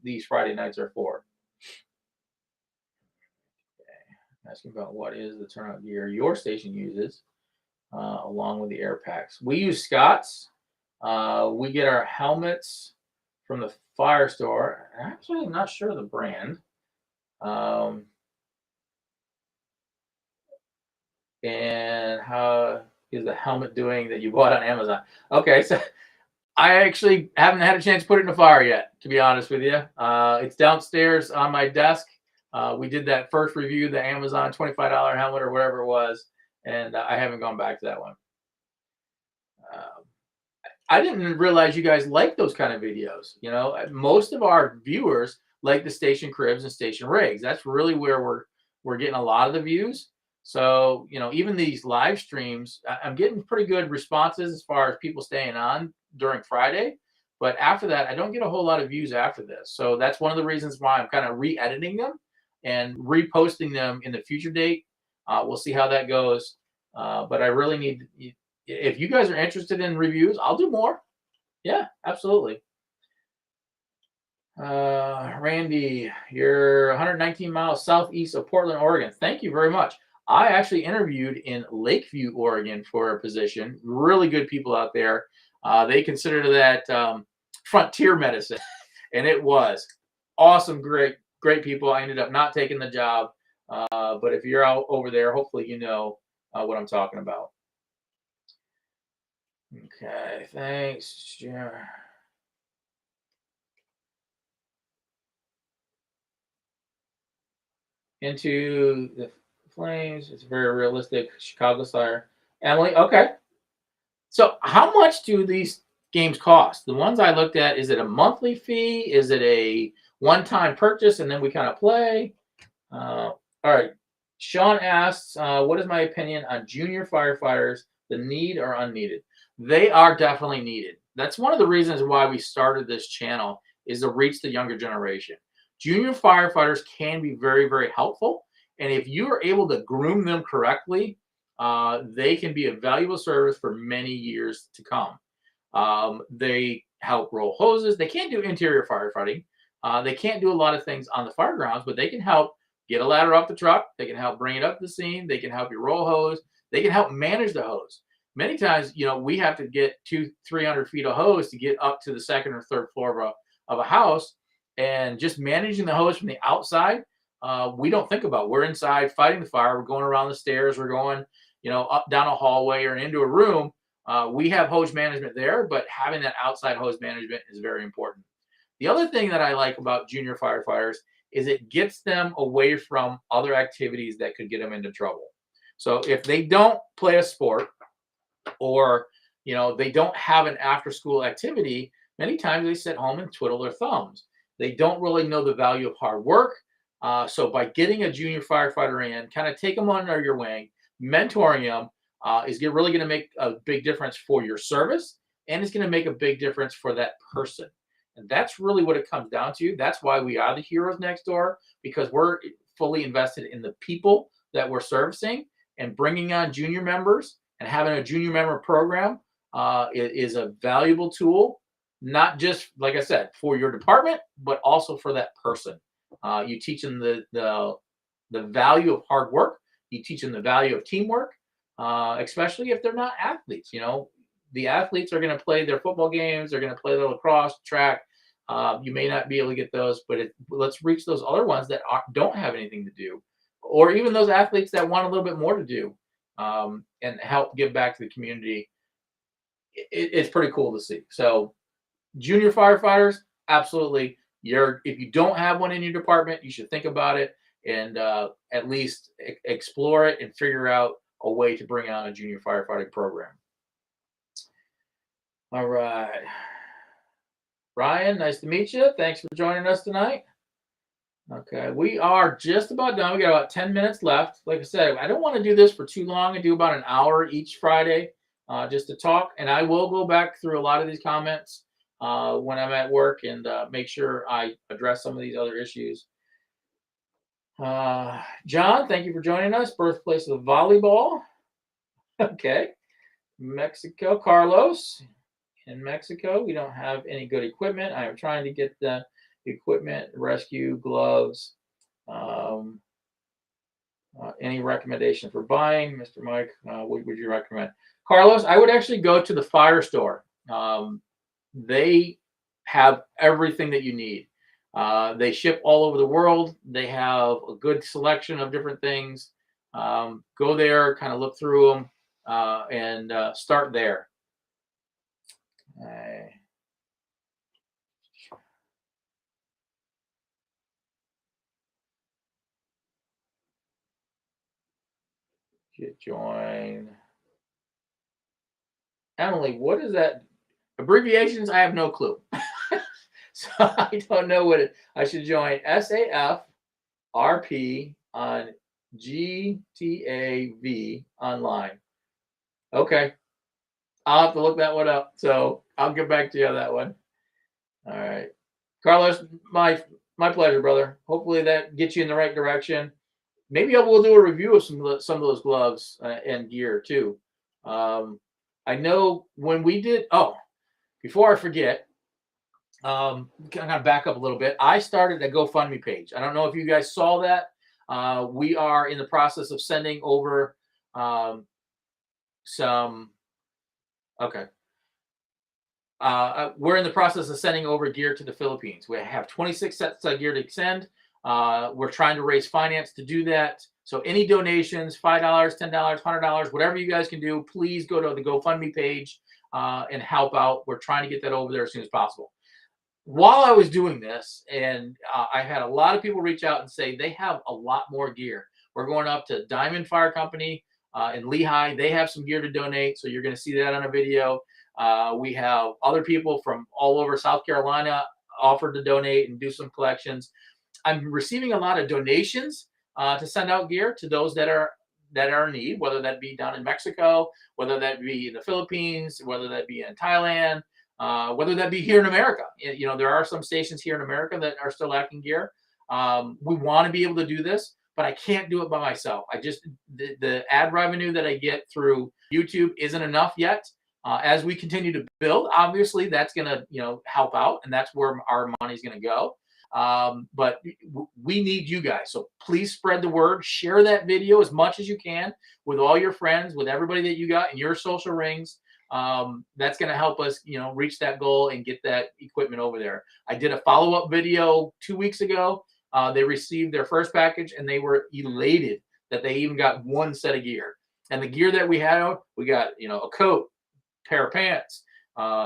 these Friday nights are for. Okay. Asking about what is the turnout gear your station uses, along with the air packs. We use Scott's. We get our helmets from the fire store. Actually, I'm not sure of the brand. And how is the helmet doing that you bought on Amazon? Okay, so I actually haven't had a chance to put it in the fire yet, to be honest with you. It's downstairs on my desk. We did that first review, the Amazon $25 helmet or whatever it was, and I haven't gone back to that one. I didn't realize you guys like those kind of videos. Most of our viewers like the station cribs and station rigs. That's really where we're getting a lot of the views. So, even these live streams, I'm getting pretty good responses as far as people staying on during Friday. But after that, I don't get a whole lot of views after this. So that's one of the reasons why I'm kind of re-editing them and reposting them in the future date. We'll see how that goes. But I really need, if you guys are interested in reviews, I'll do more. Yeah, absolutely. Randy, you're 119 miles southeast of Portland, Oregon. Thank you very much. I actually interviewed in Lakeview, Oregon for a position. Really good people out there. They consider that frontier medicine, and it was awesome. Great people. I ended up not taking the job, but if you're out over there, hopefully you know what I'm talking about. Okay, thanks. Yeah. Into the flames. It's very realistic. Chicago Fire. Emily, okay. So how much do these games cost? The ones I looked at, is it a monthly fee? Is it a one-time purchase and then we kind of play? All right. Sean asks, what is my opinion on junior firefighters, the need or unneeded? They are definitely needed. That's one of the reasons why we started this channel, is to reach the younger generation. Junior firefighters can be very, very helpful. And if you are able to groom them correctly, they can be a valuable service for many years to come. They help roll hoses. They can't do interior firefighting. They can't do a lot of things on the fire grounds, but they can help get a ladder off the truck. They can help bring it up the scene. They can help you roll hose. They can help manage the hose. Many times, we have to get 200-300 feet of hose to get up to the second or third floor of a house. And just managing the hose from the outside, we don't think about. We're inside fighting the fire. We're going around the stairs. We're going, up down a hallway or into a room. We have hose management there, but having that outside hose management is very important. The other thing that I like about junior firefighters is it gets them away from other activities that could get them into trouble. So if they don't play a sport, or they don't have an after school activity, many times they sit home and twiddle their thumbs. They don't really know the value of hard work. So by getting a junior firefighter in, kind of take them under your wing, mentoring them is really going to make a big difference for your service, and it's going to make a big difference for that person. And that's really what it comes down to. That's why we are the heroes next door, because we're fully invested in the people that we're servicing, and bringing on junior members and having a junior member program is a valuable tool, not just, like I said, for your department, but also for that person. You teach them the value of hard work. You teach them the value of teamwork, especially if they're not athletes. The athletes are going to play their football games. They're going to play the lacrosse, track. You may not be able to get those, but let's reach those other ones that don't have anything to do, or even those athletes that want a little bit more to do, and help give back to the community. It's pretty cool to see. So junior firefighters, absolutely. If you don't have one in your department, you should think about it, and at least explore it and figure out a way to bring on a junior firefighting program. All right. Ryan, nice to meet you. Thanks for joining us tonight. Okay, we are just about done. We got about 10 minutes left. Like I said, I don't want to do this for too long. I do about an hour each Friday just to talk. And I will go back through a lot of these comments when I'm at work and make sure I address some of these other issues. John, thank you for joining us. Birthplace of volleyball. Okay. Mexico, Carlos. In Mexico, we don't have any good equipment. I am trying to get the equipment, rescue gloves. Any recommendation for buying, Mr. Mike? What would you recommend? Carlos, I would actually go to the fire store. They have everything that you need. They ship all over the world. They have a good selection of different things. Go there, kind of look through them, and start there. Join. Emily, what is that? Abbreviations, I have no clue. So I don't know what I should join. SAFRP on GTAV online. Okay. I'll have to look that one up. So I'll get back to you on that one. All right. Carlos, my pleasure, brother. Hopefully that gets you in the right direction. Maybe we'll do a review of some of those gloves and gear too. I know when we did. Oh, before I forget, I'm gonna back up a little bit. I started a GoFundMe page. I don't know if you guys saw that. We are in the process of sending over some. Okay. We're in the process of sending over gear to the Philippines. We have 26 sets of gear to send. We're trying to raise finance to do that. So any donations, $5, $10, $100, whatever you guys can do, please go to the GoFundMe page and help out. We're trying to get that over there as soon as possible. While I was doing this, and I had a lot of people reach out and say they have a lot more gear. We're going up to Diamond Fire Company in Lehigh. They have some gear to donate, so you're going to see that on a video. We have other people from all over South Carolina offered to donate and do some collections. I'm receiving a lot of donations to send out gear to those that are in need, whether that be down in Mexico, whether that be in the Philippines, whether that be in Thailand, whether that be here in America. There are some stations here in America that are still lacking gear. We want to be able to do this, but I can't do it by myself. The ad revenue that I get through YouTube isn't enough yet. As we continue to build, obviously that's going to help out, and that's where our money is going to go. But we need you guys, so please spread the word. Share that video as much as you can with all your friends, with everybody that you got in your social rings. That's going to help us, reach that goal and get that equipment over there. I did a follow-up video 2 weeks ago. They received their first package and they were elated that they even got one set of gear. And the gear that we had, we got, a coat, pair of pants,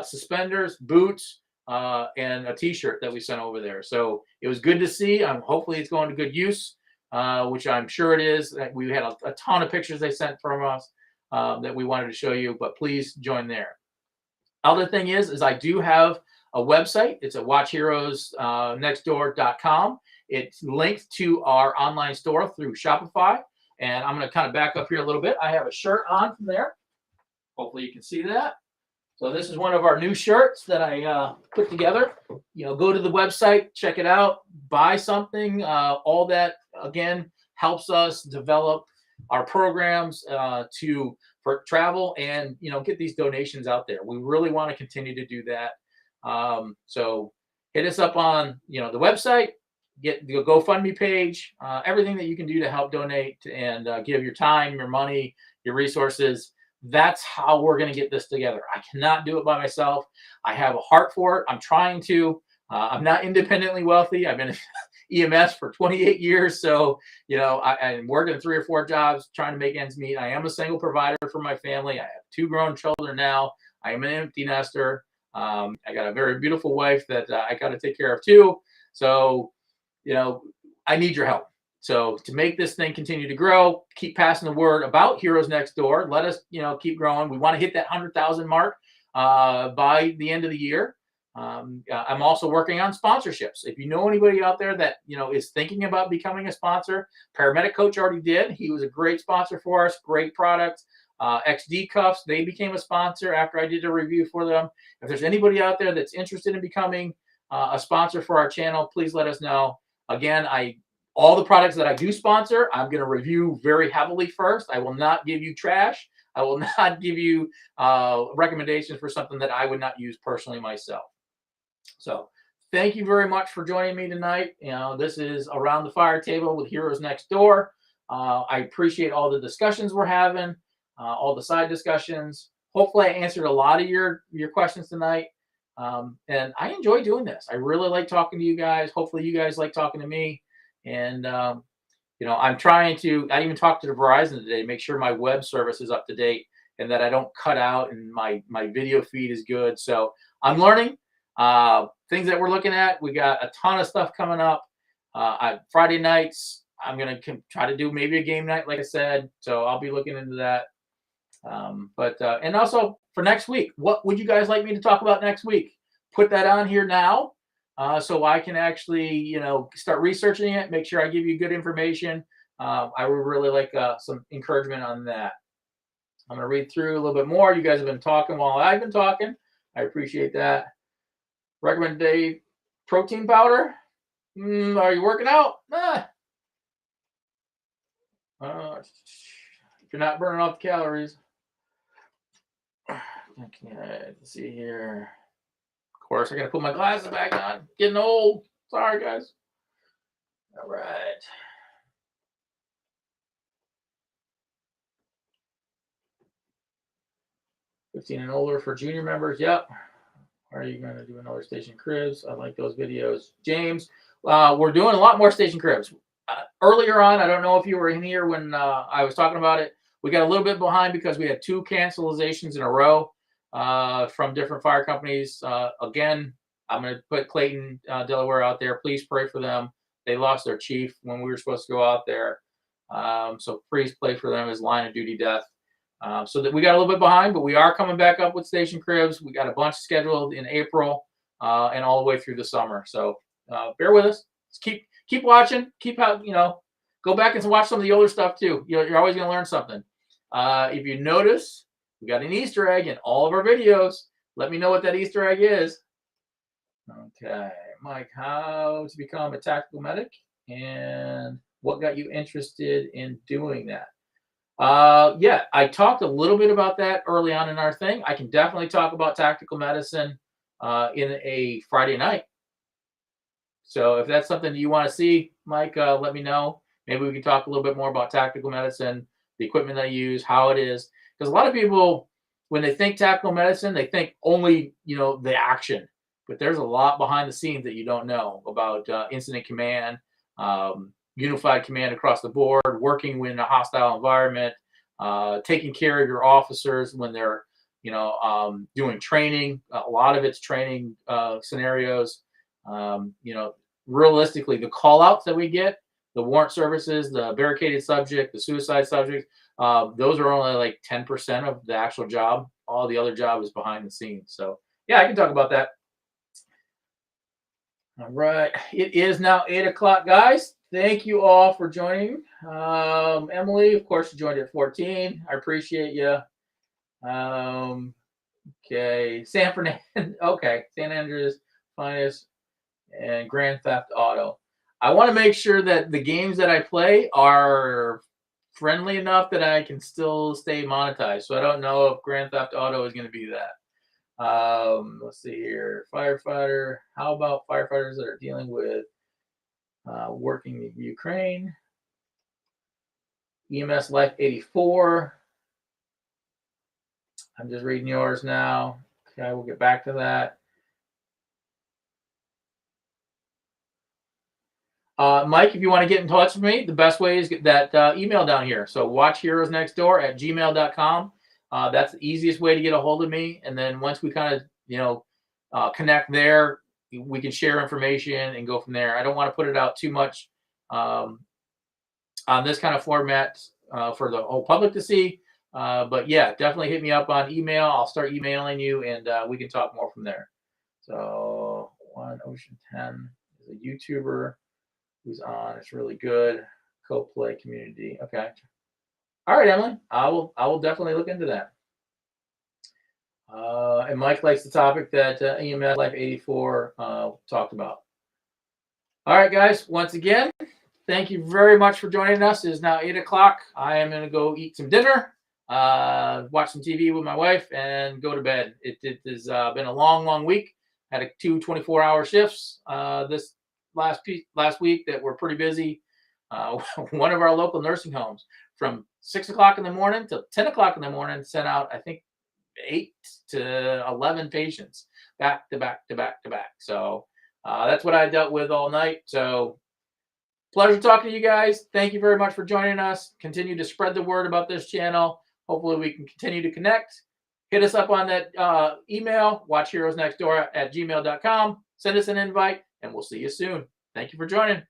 suspenders, boots, and a T-shirt that we sent over there. So it was good to see. Hopefully it's going to good use, which I'm sure it is. We had a ton of pictures they sent from us that we wanted to show you, but please join there. Other thing is I do have a website. It's at watchheroesnextdoor.com. It's linked to our online store through Shopify. And I'm going to kind of back up here a little bit. I have a shirt on from there. Hopefully you can see that. So this is one of our new shirts that I put together. Go to the website, check it out, buy something. All that, again, helps us develop our programs for travel and, get these donations out there. We really want to continue to do that. So hit us up on, the website, get the GoFundMe page, everything that you can do to help donate and give your time, your money, your resources. That's how we're going to get this together. I cannot do it by myself. I have a heart for it. I'm trying to. I'm not independently wealthy. I've been in EMS for 28 years. So, I'm working 3 or 4 jobs, trying to make ends meet. I am a single provider for my family. I have 2 grown children now. I am an empty nester. I got a very beautiful wife that I got to take care of too. So, I need your help. So to make this thing continue to grow, keep passing the word about Heroes Next Door. Let us, keep growing. We want to hit that 100,000 mark by the end of the year. I'm also working on sponsorships. If you know anybody out there that, is thinking about becoming a sponsor, Paramedic Coach already did. He was a great sponsor for us, great product. XD Cuffs, they became a sponsor after I did a review for them. If there's anybody out there that's interested in becoming a sponsor for our channel, please let us know. Again, all the products that I do sponsor, I'm going to review very heavily first. I will not give you trash. I will not give you recommendations for something that I would not use personally myself. So thank you very much for joining me tonight. This is Around the Fire Table with Heroes Next Door. I appreciate all the discussions we're having, all the side discussions. Hopefully I answered a lot of your questions tonight. And I enjoy doing this. I really like talking to you guys. Hopefully you guys like talking to me. And, I'm trying to, I even talked to Verizon today to make sure my web service is up to date and that I don't cut out and my video feed is good. So I'm learning things that we're looking at. We got a ton of stuff coming up. Friday nights, I'm going to try to do maybe a game night, like I said. So I'll be looking into that. And also for next week, what would you guys like me to talk about next week? Put that on here now. So I can actually, start researching it, make sure I give you good information. I would really like some encouragement on that. I'm going to read through a little bit more. You guys have been talking while I've been talking. I appreciate that. Recommend day protein powder. Are you working out? If you're not burning off the calories. Okay, let's see here. Of course, I got to put my glasses back on. Getting old. Sorry, guys. All right. $15 and older for junior members. Yep. Are you going to do another Station Cribs? I like those videos. James, we're doing a lot more Station Cribs. Earlier on, I don't know if you were in here when I was talking about it. We got a little bit behind because we had 2 cancelizations in a row from different fire companies. Again, I'm going to put Clayton, Delaware out there. Please pray for them. They lost their chief when we were supposed to go out there. So please pray for them as line of duty death. So that we got a little bit behind, but we are coming back up with Station Cribs. We got a bunch scheduled in April and all the way through the summer. So bear with us. Just keep watching. Keep out. Go back and watch some of the older stuff too. You're always going to learn something. If you notice, we got an Easter egg in all of our videos. Let me know what that Easter egg is. Okay, Mike, how to become a tactical medic and what got you interested in doing that? Yeah, I talked a little bit about that early on in our thing. I can definitely talk about tactical medicine in a Friday night. So if that's something you want to see, Mike, let me know. Maybe we can talk a little bit more about tactical medicine, the equipment I use, how it is. Because a lot of people, when they think tactical medicine, they think only, the action. But there's a lot behind the scenes that you don't know about incident command, unified command across the board, working in a hostile environment, taking care of your officers when they're, doing training. A lot of it's training scenarios. Realistically, the call outs that we get, the warrant services, the barricaded subject, the suicide subject, those are only like 10% of the actual job. All the other job is behind the scenes. So yeah, I can talk about that. All right. It is now 8 o'clock, guys. Thank you all for joining. Emily, of course, you joined at 14. I appreciate you. Okay. San Fernando. Okay. San Andreas, Finest, and Grand Theft Auto. I want to make sure that the games that I play are friendly enough that I can still stay monetized. So I don't know if Grand Theft Auto is going to be that. Let's see here. Firefighter. How about firefighters that are dealing with working in Ukraine? EMS Life 84. I'm just reading yours now. Okay, we'll get back to that. Mike, if you want to get in touch with me, the best way is get that email down here. So watchheroesnextdoor@gmail.com. That's the easiest way to get a hold of me. And then once we kind of, connect there, we can share information and go from there. I don't want to put it out too much on this kind of format for the whole public to see. But yeah, definitely hit me up on email. I'll start emailing you and we can talk more from there. So One Ocean 10 is a YouTuber who's on. It's really good. Co-play community. Okay. All right, Emily. I will definitely look into that. And Mike likes the topic that EMS Life 84 talked about. All right, guys. Once again, thank you very much for joining us. It is now 8 o'clock. I am going to go eat some dinner, watch some TV with my wife, and go to bed. It has been a long week. Had 2 24-hour shifts this last week that were pretty busy. One of our local nursing homes from 6 o'clock in the morning till 10 o'clock in the morning sent out, I think, 8 to 11 patients back to back. So that's what I dealt with all night. So pleasure talking to you guys. Thank you very much for joining us. Continue to spread the word about this channel. Hopefully we can continue to connect. Hit us up on that email, watchheroesnextdoor@gmail.com. Send us an invite, and we'll see you soon. Thank you for joining.